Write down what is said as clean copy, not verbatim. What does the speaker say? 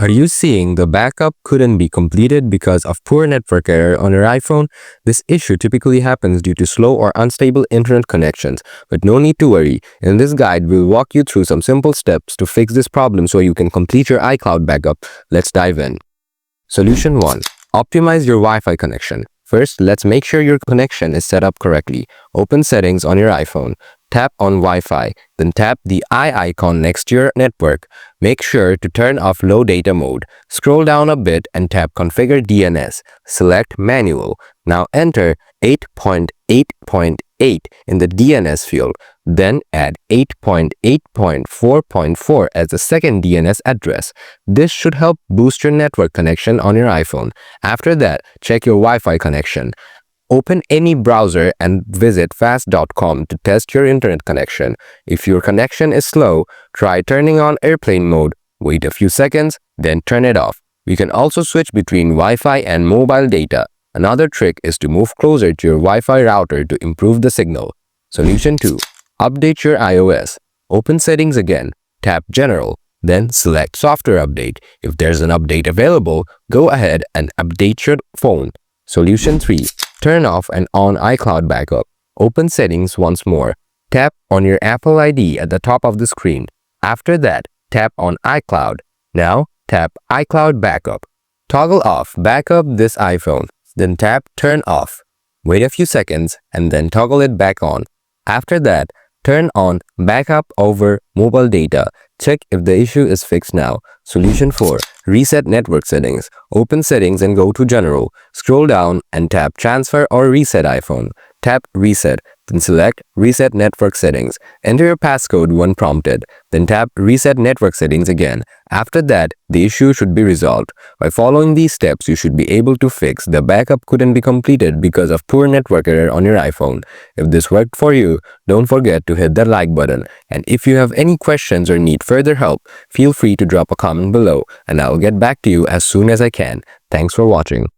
Are you seeing the backup couldn't be completed because of poor network error on your iPhone? This issue typically happens due to slow or unstable internet connections, but no need to worry. In this guide, we'll walk you through some simple steps to fix this problem so you can complete your iCloud backup. Let's dive in. Solution 1. Optimize your Wi-Fi connection. First, let's make sure your connection is set up correctly. Open Settings on your iPhone. Tap on Wi-Fi, then tap the eye icon next to your network. Make sure to turn off low data mode. Scroll down a bit and tap Configure DNS. Select Manual. Now enter 8.8.8 in the DNS field. Then add 8.8.4.4 as the second DNS address. This should help boost your network connection on your iPhone. After that, check your Wi-Fi connection. Open any browser and visit fast.com to test your internet connection. If your connection is slow, try turning on airplane mode. Wait a few seconds, then turn it off. You can also switch between Wi-Fi and mobile data. Another trick is to move closer to your Wi-Fi router to improve the signal. Solution 2. Update your iOS. Open Settings again. Tap General. Then select Software Update. If there's an update available, go ahead and update your phone. Solution 3. Turn off and on iCloud backup. Open Settings once more. Tap on your Apple ID at the top of the screen. After that, tap on iCloud. Now, tap iCloud Backup. Toggle off Backup this iPhone. Then tap Turn Off. Wait a few seconds and then toggle it back on. After that, turn on Backup over mobile data. Check if the issue is fixed now. Solution 4. Reset network settings. Open Settings and go to General. Scroll down and tap Transfer or Reset iPhone. Tap Reset, then select Reset Network Settings. Enter your passcode when prompted. Then tap Reset Network Settings again. After that, the issue should be resolved. By following these steps, you should be able to fix the backup couldn't be completed because of poor network error on your iPhone. If this worked for you, don't forget to hit that like button. And if you have any questions or need further help, feel free to drop a comment below and I'll get back to you as soon as I can. Thanks for watching.